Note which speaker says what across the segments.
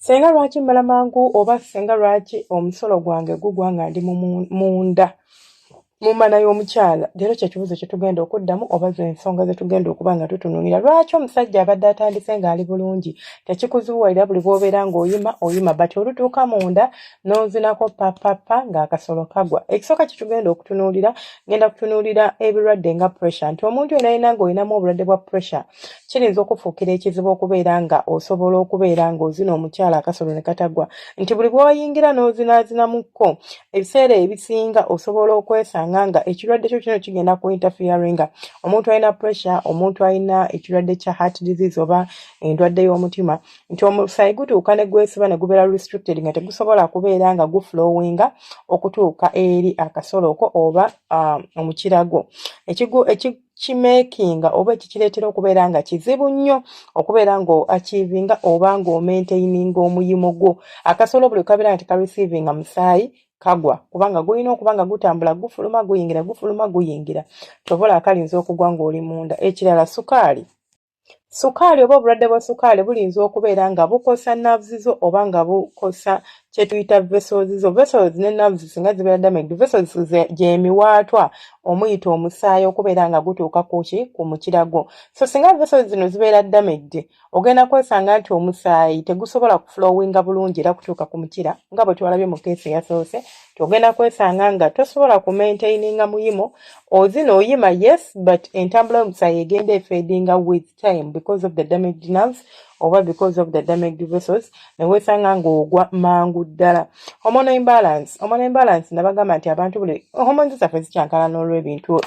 Speaker 1: Senga lwaki mmala mangu oba senga lwaki omusolo gwange gugwa nga ndi munda mu mana y'omukyala. Leero kye kibuuzo kye tugenda okuddamu oba z'ensonga ze tugenda okuba nga tutunuulira. Lwaki omusajja abadde atandise ng'ali bulungi tekikuzuuwalira buli bw'obeera ng'oyima bati olutuuka munda n'ozinako papapa ng'akasolo kagwa. Ekisooka kye tugenda okutunuulira, ngenda kutunuulira ebirwadde nga pressure, nti omuntu yenna ng'olinamu obulwadde bwa pressure kiyinza okufuukira ekizibu okubeera nga osobola okubeera ng'ozina omukyala akasolo ne katagwa, nti buli bw'oyingira n'ozinaazinamuko ebiseera ebisinga osobola okwesanga nga ekirwadde kyo kino kigenda ku interferinga. Omuntu alina pressure, omuntu alina ekirwadde kya heart disease oba endwadde y'omutima, nti omusaayi gutuuka ne gwesiba ne gubeera restricted nga tegusobola kubeera nga guflowinga okutuuka eri akasoloko oba omukira gwo. Kimekinga oba ekikireetera okubeera nga kizibu nnyo okubeera ng'oachievinga oba ng'omaintaininga omuyimo gwo. Akasolo buli kabeera nga tekareceivinga musaayi kagwa, kubanga gulina okuba nga gutambula gufuluma guyingira tobola akalinza okugwa ng'oli munda. Ekirala sukaali oba obulwadde bwa sukaali bulinza okubeera nga bukosa nerves zo oba nga bukosa kye tuyita vessels zo. Vessels ne nerves singa zibeera damaged, vessels gy'emiwaatwa omuyita omusaayi okubeera nga gutuuka ku mukira gwo. So singa vessels zino zibeera damaged, ogenda kwesanga nti omusaayi tegusobola kuflowinga bulungi era kutuuka ku mukira nga bwe twalabye mu keesi eyasoose. Ogenda kwesanga nga tosobola kumaintaininga muyimo, ozina oyima yes, but entambula y'omusaayi egenda efeedinga with time because of the damaged nerves oba because of the damaged vessels, ne weesanga ng'ogwa mangu ddala. Hormonal imbalance nabagamba nti abantu buli hormones zaffe zikyankala n'olw'ebintu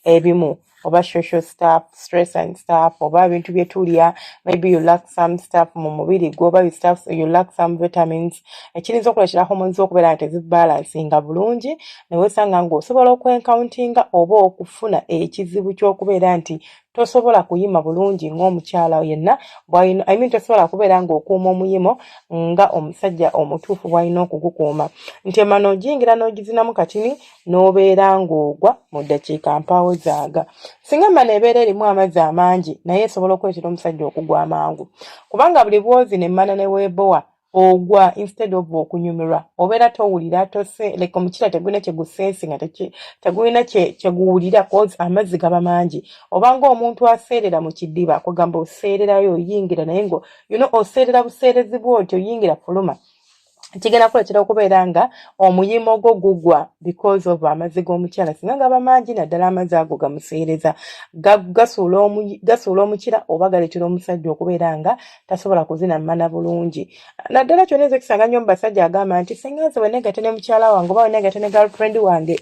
Speaker 1: ebimu oba social stuff, stress and stuff, oba ebintu bye tulya, maybe you lack some stuff mu mubiri gwo, oba you lack some vitamins. Ekiyinza okuleetera hormones okubeera nga tezibalansinga bulungi, ne weesanga ng'osobola okwencountinga oba okufuna ekizibu ky'okubeera nti tosobola kuyima bulungi ng'omukyala yenna tosobola kubeera ng'okuuma omuyimo nga omusajja omutuufu bw'alina okugukuuma. Nti ema n'ogiyingira n'ogizinamu katini n'obeera ng'ogwa mu ddakiika mpaawo zaaga. Singa ema n'ebeera erimu amazzi amangi naye esobola okuleetera omusajja okugwa amangu, kubanga buli bw'ozina emmana ne weebowa ogwa instead of okunyumirwa obeera towulira like omukira tegulina kye gusensi nga tegulina kye guwulira cause amazzi gaba mangi. Obanga omuntu aseerera mu kidiba kugamba oseererayo oyingira naye ngo oseerera buseerezi bw'otyo oyingira fuluma, kigenda kuleetera okubeera nga omuyimo gwo gugwa because of amazzi g'omukyala singa gaba mangi naddala amazzi ago gamuseereza gasuula omukira oba galeetera omusajja okubeera nga tasobola kuzina mmana bulungi. Naddala kyonna ezo kisanga nnyo mu basajja agamba nti singa nze bwe negate ne mukyala wange oba bwe negate ne girlfriend wange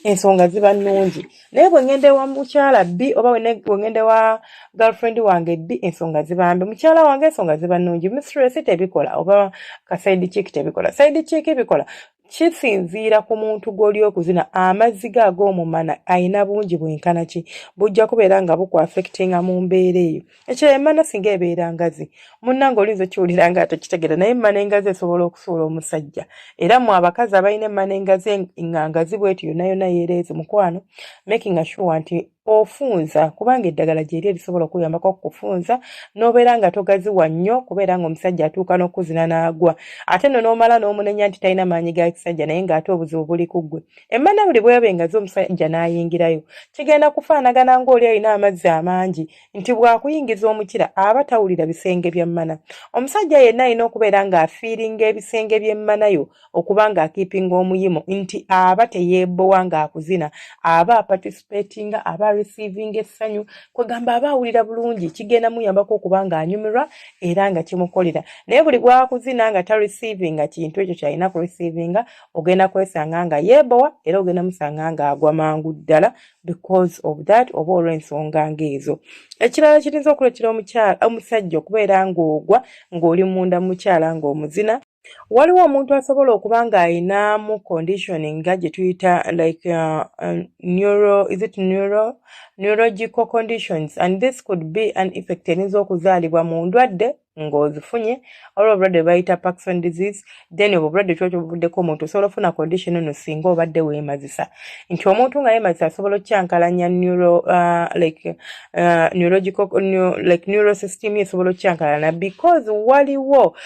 Speaker 1: ensonga ziba nnungi, naye bwe ngende wa mukyala bbi oba bwe ngende wa girlfriend wange bbi ensonga ziba mbi, mukyala wange ensonga ziba nnungi. Mistress tebikola oba kaside chick tebikola. Side chick bikola. Kisinziira ku muntu gw'oli okuzina amazzi ge ag'omumana ayina bungi bwenkana ki bujja kubeera nga bukwafectinga mu mbeera eyo. Ekyo emmana singa ebeera ngazi munnange olinza okiwulira nga tekitegeera, naye emmana engazi esobola okusuula omusajja. Era mu abakazi abalina emmana engazi nga ngazi bw'etyo yonna yeereezi mukwano, making sure nti ofunza, kubanga eddagala gyeri erisobola okuyambako okufunza n'obeera nga togaziwa nnyo kubeera nga omusajja atuuka n'okuzina n'agwa. Ate nno n'omala n'omunenya nti talina maanyi ga kisajja naye ng'ate obuzibu buli ku ggwe. Emmana buli bw'eba engazi omusajja n'ayingirayo kigenda kufaanagana ng'oli alina amazzi amangi, nti bw'akuyingiza omukira aba tawulira bisenge bya mmana. Omusajja yenna alina okubeera ng'afiiringa ebisenge by'emmana yo okuba ng'akiipinga omuyimo, nti aba teyeebowa ng'akuzina, aba participatinga, aba receiving essanyu, kwegamba aba awulira bulungi, kigenda muyambako okuba ng'anyumirwa era nga kimukolera. Naye buli bw'akuzina nga ta receivinga kintu ekyo kyalina ku receivinga, ogenda kwesanga nga yeebowa era ogenda musanga ng'agwa mangu ddala because of that oba olw'ensonga ng'ezo. Ekirala kirinza okuleetera omusajja okubeera ng'ogwa ng'oli munda mukyala ng'omuzina. Waliwo omuntu asobola okuba ng'ayinamu conditioning nga gye tuyita like neurological conditions, and this could be an effect eyinza okuzaalibwa mu ndwadde ng'ozifunye olwo obulwadde bayita Parkinson disease, then obwo obulwadde kyokyo buvuddeko omuntu osobola ofuna condition eno singa obadde weemazisa nti omuntu nga yeemazisa asobola okyankalanya neurosystem esobola okyankalana because waliwo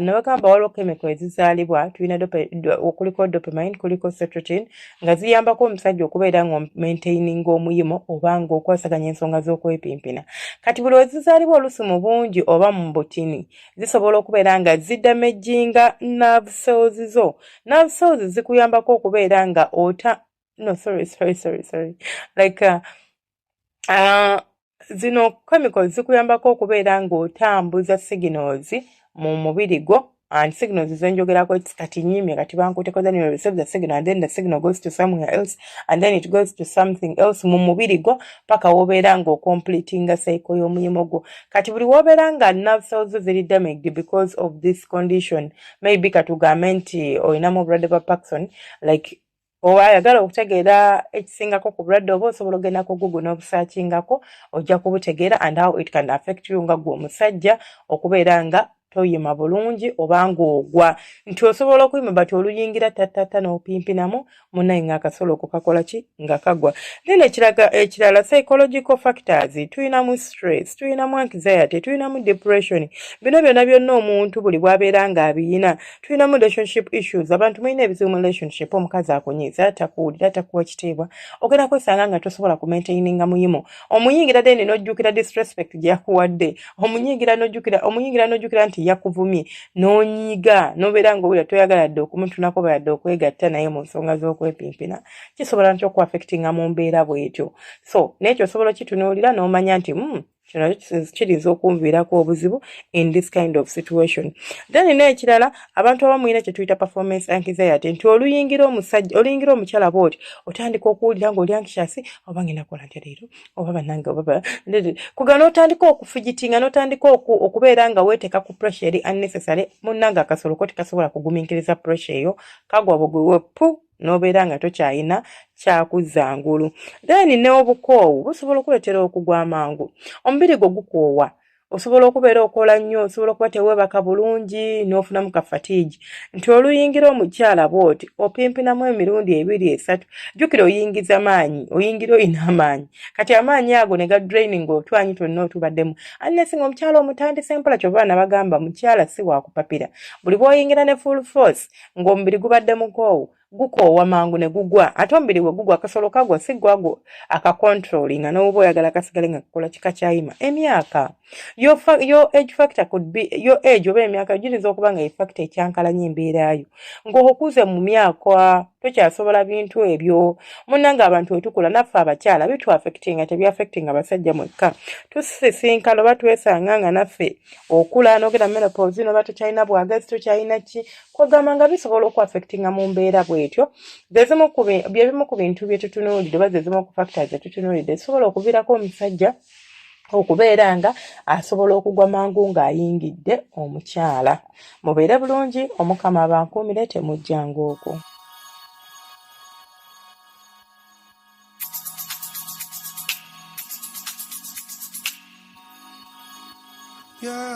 Speaker 1: nabagamba waliwo chemical ezizaalibwa tulina kuliko dopamine kuliko serotonin nga ziyambako omusajja okubeera nga maintaining omuyimo oba nga okwasaganya ensonga z'okwepimpina kati buli wezizaalibwa oluusi mu bungi oba mu butini zisobola okubeera nga zidamaginga nerve cells zo. Nerve cells zikuyambako okubeera nga zino chemicals zikuyambako okubeera nga otambuza signals mu mubiri gwo and signals zenjogerako kati nyimye kati bankuteko then you receive the signal and then the signal goes to somewhere else and then it goes to something else mu mubiri gwo paka wobeera nga completing cycle y'omuyimo gwo kati buli wobeera nga nerve cells ziri damaged because of this condition maybe katugambe nti olinamu obulwadde bwa Parkinson like oyagala okutegeera ekisingako ku bulwadde oba osobola ogendako Google n'obusaakingako ojja kubutegeera and how it can affect you nga gwe omusajja okubeera nga toyima bulungi oba ng'ogwa nti osobola okuyima bati oluyingira tattata n'opimpinamu munnaye ng'akasolo okwo kakola ki nga kagwa then ekirala psychological factors tuyinamu stress tuyinamu anxiety tuyinamu depression bino byonna omuntu buli bw'abeera ng'abiyina tuyinamu relationship issues abantu mulina ebizibu mu relationship omukazi akunyiiza atakuwulira atakuwa kitiibwa ogenda kwesanga nga tosobola kumaintaininga muyimo omuyingira then n'ojjukira disrespect gye yakuwadde omuyingira n'ojjukira nti yakuvumye n'onyiiga n'obeera ng'owulira toyagala dde okumutunako bayadde okwegatta naye mu nsonga z'okwepimpina kisobola ntyo okuaffectinga mu mbeera bw'etyo so n'ekyo osobola okitunuulira n'omanya nti kino kiyinza okunviirako obuzibu in this kind of situation then n'ekirala abantu abamu mulina kye tuyita performance anxiety nti oluyingira omukyala bw'oti otandika okuwulira ng'oli anxious oba ngenda kukola ntya leero oba bannange oba kuga n'otandika okufugitinga n'otandika okubeera nga weeteeka ku pressure eri unnecessary munnange akasolo ko tekasobola kugumiikiriza pressure eyo kagwa bugwiwe pu n'obeera nga tokyayina kyakuzangulu then n'obukoowu busobola okuleetera okugwa amangu omubiri gwo gukoowa osobola okubeera okola nnyo osobola okuba teweebaka bulungi n'ofunamu ka fatigue nti oluyingira omukyala bw'oti opimpinamu emirundi 2-3 jjukira oyingiza maanyi oyingira oyina amaanyi kati amaanyi ago ne gadraining otwanyi twonna otubaddemu unless nga omukyala omutandise mpola kyova nabagamba mukyala si wakupapira buli bw'oyingira ne full force ng'omubiri gubadde mukoowu gukoowa mangu ne gugwa ate omubiri gwe gugwa akasolo kagwa si gwagwo akacontrollinga n'oba oyagala kasigale nga kakola kika kyayima emyaka your age factor could be your age oba emyaka giyinza okuba nga efactor ekyankalanya embeerayo ng'okuze mu myaka tokyasobola bintu ebyo munnange abantu wetukula naffe abakyala bitwaffectinga tebyaffectinga abasajja mwekka tusisinkana oba twesanga nga naffe okula n'ogenda menopause n'oba tokyalina bwagazi tokyalina ki kwegamba nga bisobola okuaffectinga mu mbeera bwetyo byebimu ku bintu bye tutunuulidde oba zezimu ku factors zetutunuulidde zisobola okuviirako omusajja okubeera nga asobola okugwa mangu ng'ayingidde omukyala mubeere bulungi omukama abankuumire temujjanga okwo. Yeah.